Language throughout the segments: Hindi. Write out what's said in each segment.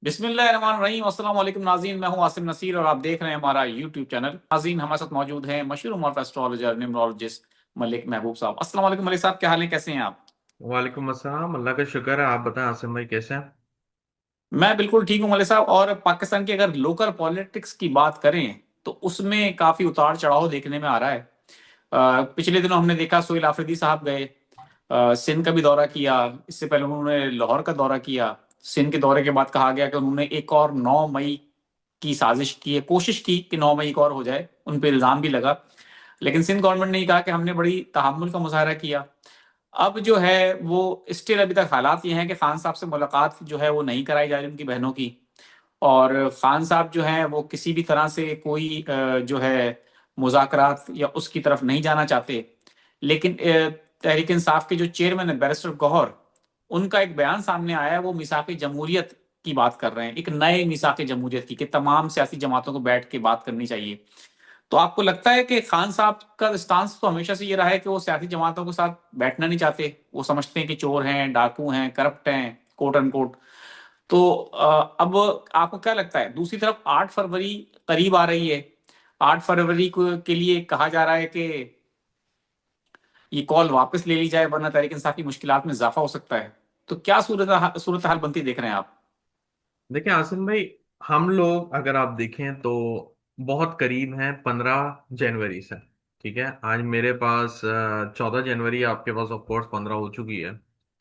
बिस्मिल्लाहिर्रहमानिर्रहीम। अस्सलाम वालेकुम नाज़रीन, मैं हूं आसिम नसीर और आप देख रहे हैं हमारा यूट्यूब चैनल। नाज़रीन, हमारे साथ मौजूद हैं मशहूर उमर एस्ट्रोलॉजर न्यूमरोलॉजिस्ट मलिक महबूब साहब। अस्सलाम वालेकुम मलिक साहब, क्या हाल है, कैसे हैं आप? वालेकुम अस्सलाम। अल्लाह का शुक्र है। आप बताएं आसिम भाई कैसे हैं? मैं बिल्कुल ठीक हूं मलिक साहब। और पाकिस्तान की अगर लोकल पॉलिटिक्स की बात करें तो उसमें काफी उतार चढ़ाव देखने में आ रहा है। पिछले दिनों हमने देखा सोहेल आफरीदी साहब गए, सिंध का भी दौरा किया। इससे पहले उन्होंने लाहौर का दौरा किया। सिंध के दौरे के बाद कहा गया कि उन्होंने एक और 9 मई की साजिश की है, कोशिश की कि 9 मई एक और हो जाए, उन पर इल्जाम भी लगा। लेकिन सिंध गवर्नमेंट ने कहा कि हमने बड़ी तहम्मुल का मुजाहरा किया। अब जो है वो स्टिल अभी तक हालात ये हैं कि खान साहब से मुलाकात जो है वो नहीं कराई जा रही उनकी बहनों की। और खान साहब जो हैं वो किसी भी तरह से कोई जो है मुज़ाकरात या उसकी तरफ नहीं जाना चाहते। लेकिन तहरीक इंसाफ के जो चेयरमैन है बैरिस्टर गौहर, उनका एक बयान सामने आया है। वो मिसाक जमहूरियत की बात कर रहे हैं, एक नए मिसाक जमहूरियत की, कि तमाम सियासी जमातों को बैठ के बात करनी चाहिए। तो आपको लगता है कि खान साहब का स्टांस तो हमेशा से ये रहा है कि वो सियासी जमातों के साथ बैठना नहीं चाहते, वो समझते हैं कि चोर हैं, डाकू हैं, करप्ट हैं, कोट अनकोट। तो अब आपको क्या लगता है? दूसरी तरफ 8 फरवरी करीब आ रही है। 8 फरवरी को के लिए कहा जा रहा है कि ये कॉल वापस ले ली जाए, वरना तहरीक इंसाफ की मुश्किलात में इजाफा हो सकता है। तो क्या सूरत हाल बनती देख रहे हैं आप? देखिए आसिम भाई, हम लोग अगर आप देखें तो बहुत करीब हैं 15 जनवरी से। ठीक है, आज मेरे पास 14 जनवरी, आपके पास ऑफ कोर्स 15 हो चुकी है।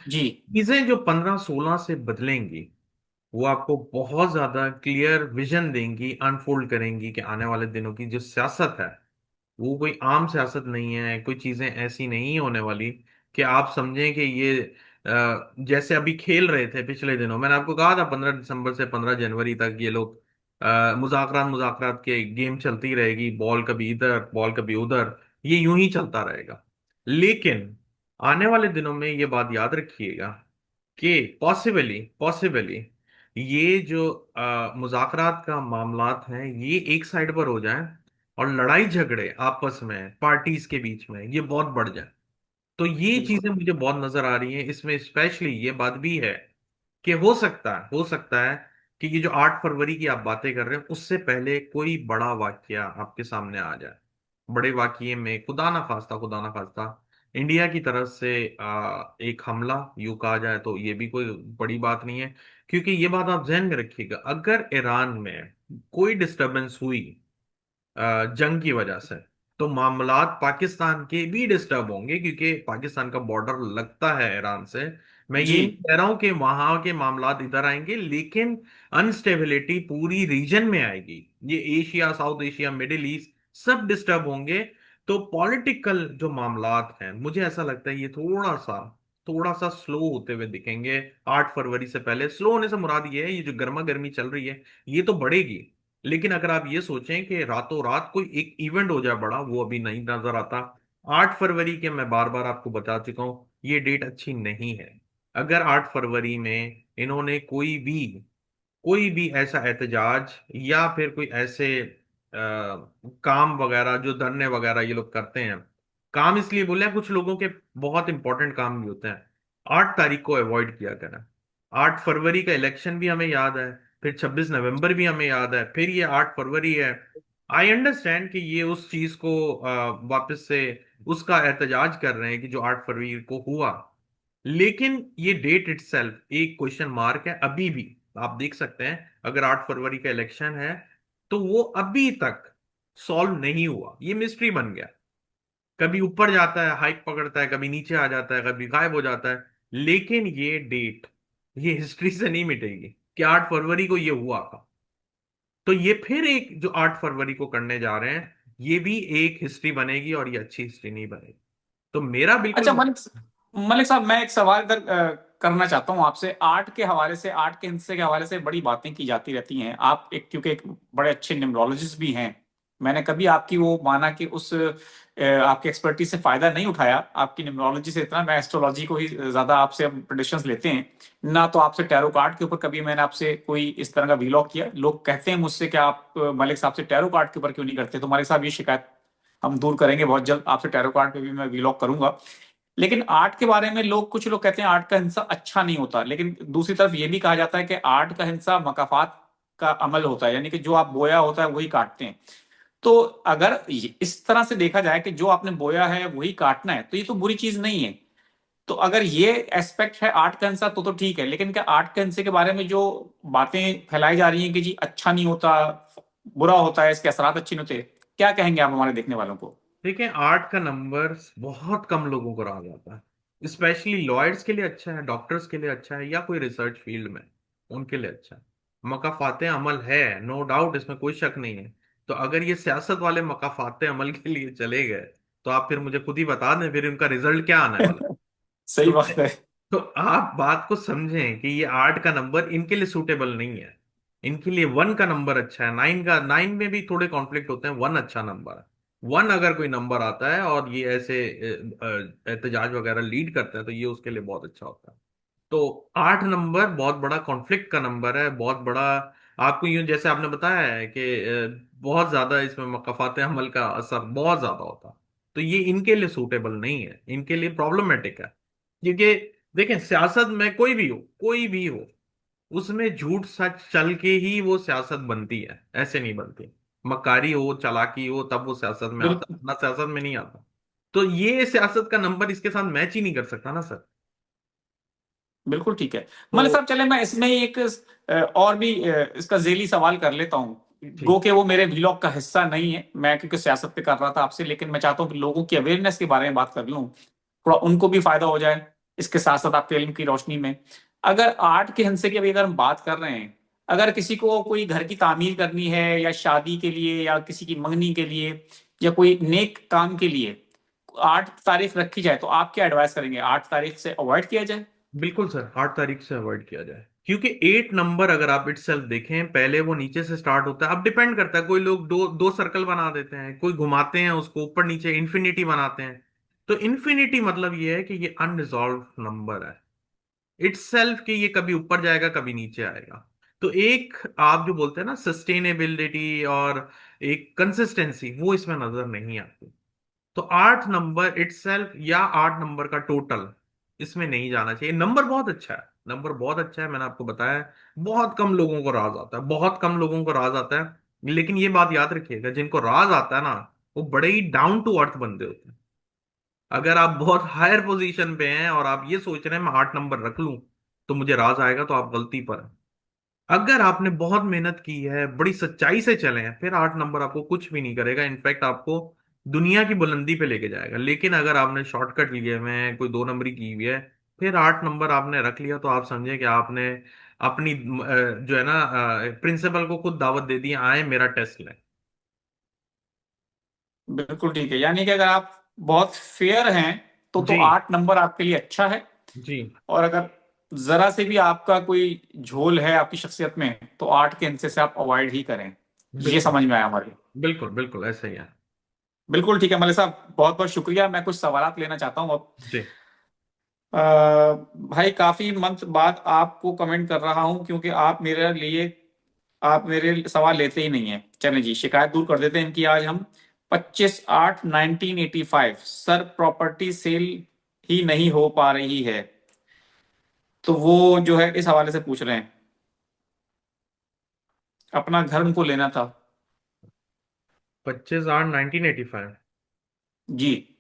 जी। चीजें जो 15-16 से बदलेंगी वो आपको बहुत ज्यादा क्लियर विजन देंगी, अनफोल्ड करेंगी कि आने वाले दिनों की जो सियासत है वो कोई आम सियासत नहीं है। कोई चीजें ऐसी नहीं होने वाली कि आप समझें कि ये जैसे अभी खेल रहे थे पिछले दिनों। मैंने आपको कहा था 15 दिसंबर से 15 जनवरी तक ये लोग मुज़ाकरात मुज़ाकरात के गेम चलती रहेगी, बॉल कभी इधर बॉल कभी उधर, ये यूं ही चलता रहेगा। लेकिन आने वाले दिनों में ये बात याद रखिएगा कि पॉसिबली पॉसिबली ये जो मुज़ाकरात का मामलात हैं ये एक साइड पर हो जाए और लड़ाई झगड़े आपस में पार्टीज के बीच में ये बहुत बढ़ जाए। तो ये बिल्कुल। चीजें मुझे बहुत नजर आ रही हैं इसमें। स्पेशली ये बात भी है कि हो सकता है कि ये जो 8 फरवरी की आप बातें कर रहे हैं उससे पहले कोई बड़ा वाकया आपके सामने आ जाए। बड़े वाकये में खुदा ना खास्ता इंडिया की तरफ से एक हमला यूं कहा जाए तो ये भी कोई बड़ी बात नहीं है। क्योंकि ये बात आप ध्यान में रखिएगा, अगर ईरान में कोई डिस्टरबेंस हुई जंग की वजह से, तो मामलात पाकिस्तान के भी डिस्टर्ब होंगे, क्योंकि पाकिस्तान का बॉर्डर लगता है ईरान से। मैं जी। ये नहीं कह रहा हूं कि वहां के मामलात इधर आएंगे, लेकिन अनस्टेबिलिटी पूरी रीजन में आएगी। ये Asia, south Asia, middle east सब डिस्टर्ब होंगे। तो पॉलिटिकल जो मामलात हैं मुझे ऐसा लगता है ये थोड़ा सा स्लो होते हुए दिखेंगे 8 फरवरी से पहले। स्लो होने से मुराद ये है, ये जो गर्मा गर्मी चल रही है ये तो बढ़ेगी। लेकिन अगर आप ये सोचें कि रातों रात कोई एक इवेंट हो जाए बड़ा, वो अभी नहीं नजर आता। 8 फरवरी के मैं बार बार आपको बता चुका हूं ये डेट अच्छी नहीं है। अगर 8 फरवरी में इन्होंने कोई भी ऐसा एहतजाज या फिर कोई ऐसे काम वगैरह, जो धरने वगैरह ये लोग करते हैं, काम इसलिए बोले हैं, कुछ लोगों के बहुत इंपॉर्टेंट काम भी होते हैं, 8 तारीख को अवॉइड किया करें। 8 फरवरी का इलेक्शन भी हमें याद है, फिर 26 नवंबर भी हमें याद है, फिर ये 8 फरवरी है। आई अंडरस्टैंड कि ये उस चीज को वापस से उसका एहतजाज कर रहे हैं कि जो 8 फरवरी को हुआ। लेकिन ये डेट इटसेल्फ एक क्वेश्चन मार्क है अभी भी। आप देख सकते हैं, अगर 8 फरवरी का इलेक्शन है तो वो अभी तक सॉल्व नहीं हुआ, ये मिस्ट्री बन गया। कभी ऊपर जाता है, हाइक पकड़ता है, कभी नीचे आ जाता है, कभी गायब हो जाता है। लेकिन ये डेट, ये हिस्ट्री से नहीं मिटेगी कि 8 फरवरी को ये हुआ था। तो ये फिर एक जो 8 फरवरी को करने जा रहे हैं, ये भी एक हिस्ट्री बनेगी और ये अच्छी हिस्ट्री नहीं बनेगी। तो मेरा अच्छा बिल्कुल। मलिक मलिक साहब, मैं एक सवाल इधर करना चाहता हूँ आपसे। आर्ट के हवाले से, आर्ट के हिस्से के हवाले से बड़ी बातें की जाती रहती हैं। आप एक, क्योंकि एक बड़े अच्छे न्यूमरोलॉजिस्ट भी हैं, मैंने कभी आपकी वो माना कि उस आपकी एक्सपर्टीज से फायदा नहीं उठाया। आपकी न्यूमरोलॉजी से इतना, मैं एस्ट्रोलॉजी को ही ज्यादा आपसे हम प्रेडिक्शंस लेते हैं ना। तो आपसे टैरो कार्ड के ऊपर कभी मैंने आपसे कोई इस तरह का वीलॉग किया। लोग कहते हैं मुझसे कि आप मलिक साहब से टैरो कार्ड के ऊपर क्यों नहीं करते। तो मलिक साहब, ये शिकायत हम दूर करेंगे बहुत जल्द। आपसे टैरो कार्ड पे भी मैं वीलॉग करूंगा। लेकिन आर्ट के बारे में लोग, कुछ लोग कहते हैं आर्ट का हिंसा अच्छा नहीं होता, लेकिन दूसरी तरफ ये भी कहा जाता है कि आर्ट का हिंसा मकाफात का अमल होता है, यानी कि जो आप बोया होता है वही काटते हैं। तो अगर इस तरह से देखा जाए कि जो आपने बोया है वही काटना है, तो ये तो बुरी चीज नहीं है। तो अगर ये एस्पेक्ट है आर्ट का हिंसा तो ठीक है, लेकिन क्या आर्ट के हिंसे के बारे में जो बातें फैलाई जा रही हैं कि जी अच्छा नहीं होता, बुरा होता है, इसके असरात अच्छे नहीं होते, क्या कहेंगे आप हमारे देखने वालों को? देखिए, आर्ट का नंबर बहुत कम लोगों को रहा जाता है। स्पेशली लॉयर्स के लिए अच्छा है, डॉक्टर्स के लिए अच्छा है, या कोई रिसर्च फील्ड में, उनके लिए अच्छा है। मकाफाते अमल है, नो डाउट, इसमें कोई शक नहीं है। तो अगर ये सियासत वाले मकाफाते अमल के लिए चले गए, तो आप फिर मुझे खुद ही बता दें फिर इनका रिजल्ट क्या आने वाला है। सही तो बात है। तो आप बात को समझें कि ये 8 का नंबर इनके लिए सूटेबल नहीं है। इनके लिए 1 का नंबर अच्छा है, 9 का, 9 में भी थोड़े कॉन्फ्लिक्ट होते हैं, 1 अच्छा नंबर है। 1 अगर कोई नंबर आता है और ये ऐसे एहतजाज वगैरह लीड करते हैं, तो ये उसके लिए बहुत अच्छा होता है। तो 8 नंबर बहुत बड़ा कॉन्फ्लिक्ट का नंबर है, बहुत बड़ा। आपको यूं जैसे आपने बताया है कि बहुत ज्यादा इसमें मकफात अमल का असर बहुत ज्यादा होता है। तो ये इनके लिए सूटेबल नहीं है, इनके लिए प्रॉब्लमेटिक है। क्योंकि देखें, सियासत में कोई भी हो, उसमें झूठ सच चल के ही वो सियासत बनती है, ऐसे नहीं बनती। मक्कारी हो, चालाकी हो, तब वो सियासत में आता बिल्कुल, है, ना सियासत में नहीं आता। तो ये सियासत का नंबर इसके साथ मैच ही नहीं कर सकता ना सर। बिल्कुल ठीक है। तो मलिक साहब, चले मैं इसमें ही एक और भी इसका जेली सवाल कर लेता हूँ। गो जी के वो मेरे व्लॉग का हिस्सा नहीं है, मैं क्योंकि सियासत पे कर रहा था आपसे, लेकिन मैं चाहता हूँ कि लोगों की अवेयरनेस के बारे में बात कर लूँ, थोड़ा उनको भी फायदा हो जाए इसके साथ साथ आपके इल्म की रोशनी में। अगर आर्ट के हिस्से की अभी अगर हम बात कर रहे हैं, अगर किसी को कोई घर की तामीर करनी है या शादी के लिए या किसी की मंगनी के लिए या कोई नेक काम के लिए 8 तारीख रखी जाए, तो आप क्या एडवाइस करेंगे, 8 तारीख से अवॉइड किया जाए? बिल्कुल सर, 8 तारीख से अवॉइड किया जाए। क्योंकि 8 नंबर अगर आप इटसेल्फ देखें, पहले वो नीचे से स्टार्ट होता है। अब डिपेंड करता है, कोई लोग दो दो सर्कल बना देते हैं, कोई घुमाते हैं उसको ऊपर नीचे, इन्फिनिटी बनाते हैं। तो इन्फिनिटी मतलब ये है कि ये अनरिजॉल्व नंबर है इटसेल्फ, कि ये कभी ऊपर जाएगा कभी नीचे आएगा। तो एक आप जो बोलते हैं ना सस्टेनेबिलिटी और एक कंसिस्टेंसी, वो इसमें नजर नहीं आती। तो 8 नंबर इटसेल्फ या 8 नंबर का टोटल इसमें नहीं जाना चाहिए। नंबर बहुत अच्छा है, नंबर बहुत अच्छा है, मैंने आपको बताया है। बहुत कम लोगों को राज आता है, बहुत कम लोगों को राज आता है। लेकिन ये बात याद रखिएगा, जिनको राज आता है ना, वो बड़े ही डाउन टू अर्थ बंदे होते हैं। अगर आप बहुत हायर पोजीशन पे हैं और आप ये सोच रहे हैं मैं 8 नंबर रख लूं तो मुझे राज आएगा, तो आप गलती पर हैं। अगर आपने बहुत मेहनत की है, बड़ी सच्चाई से चले हैं, फिर 8 नंबर आपको कुछ भी नहीं करेगा, इनफैक्ट आपको दुनिया की बुलंदी पे लेके जाएगा। लेकिन अगर आपने शॉर्टकट लिए हुए हैं, कोई 2 नंबरी की हुई है, फिर 8 नंबर आपने रख लिया, तो आप समझे कि आपने अपनी जो है ना प्रिंसिपल को खुद दावत दे दी, आए मेरा टेस्ट लें। बिल्कुल ठीक है, यानी कि अगर आप बहुत फेयर हैं तो जी 8 नंबर आपके लिए अच्छा है। जी और अगर जरा से भी आपका कोई झोल है आपकी शख्सियत में, तो 8 के हिस्से से आप अवॉइड ही करें। ये बिल्कुल समझ में आया हमारे। बिल्कुल बिल्कुल ऐसा ही है। बिल्कुल ठीक है मलिक साहब, बहुत बहुत शुक्रिया। मैं कुछ सवालात लेना चाहता हूँ अब। जी अ, भाई काफी मंथ बाद आपको कमेंट कर रहा हूँ, क्योंकि आप मेरे सवाल लेते ही नहीं है। चलें जी, शिकायत दूर कर देते हैं इनकी आज हम। 25/8/1985 सर, प्रॉपर्टी सेल ही नहीं हो पा रही है, तो वो जो है इस हवाले से पूछ रहे हैं, अपना घर उनको लेना था। 25/8/1985। जी।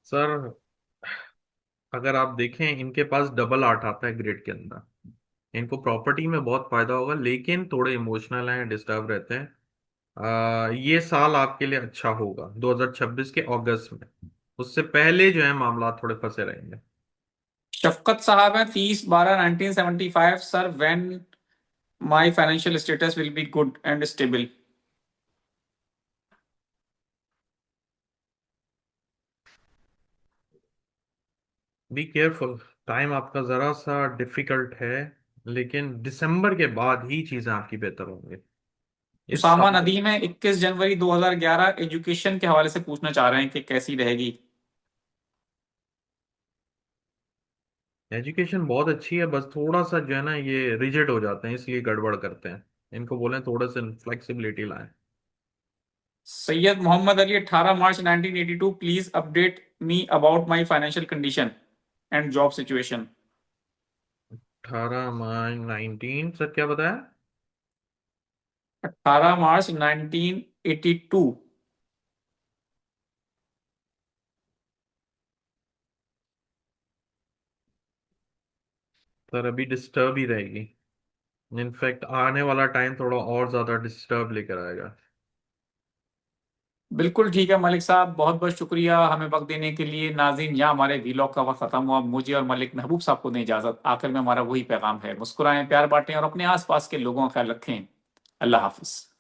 सर, अगर आप देखें, इनके पास डबल 8 आता है ग्रेड के अंदर। इनको प्रॉपर्टी में बहुत फायदा होगा, लेकिन थोड़े इमोशनल हैं, डिस्टर्ब रहते हैं। ये साल आपके लिए अच्छा होगा 2026 के अगस्त में। उससे पहले जो है मामला थोड़े फंसे रहेंगे। शफकत साहब है, 30/12/1975 sir, when my financial status will be good and stable. Be careful, time आपका जरा सा डिफिकल्ट है, लेकिन दिसंबर के बाद ही चीजें आपकी बेहतर होंगी इस उसामा साल। नदीम है, 21 जनवरी 2011, एजुकेशन के हवाले से पूछना चाह रहे हैं कि कैसी रहेगी। एजुकेशन बहुत अच्छी है, बस थोड़ा सा जो है ना ये रिजिड हो जाते हैं, इसलिए गड़बड़ करते हैं। इनको बोलें थोड़ा सा फ्लेक्सिबिलिटी लाएं। सैयद मोहम्मद अली, 18 मार्च 1982, please update me about my financial condition and job situation. 18 March 19 sir क्या बताया? 18 मार्च 1982। सर अभी डिस्टर्ब ही रहेगी। इनफैक्ट आने वाला टाइम थोड़ा और ज्यादा डिस्टर्ब लेकर आएगा। बिल्कुल ठीक है मलिक साहब, बहुत बहुत शुक्रिया हमें वक्त देने के लिए। नाज़रीन, यहाँ हमारे वीलॉग का वक्त खत्म हुआ। मुझे और मलिक महबूब साहब को नहीं इजाजत। आखिर में हमारा वही पैगाम है, मुस्कुराएं, प्यार बांटें और अपने आसपास के लोगों का ख्याल रखें। अल्लाह हाफिज।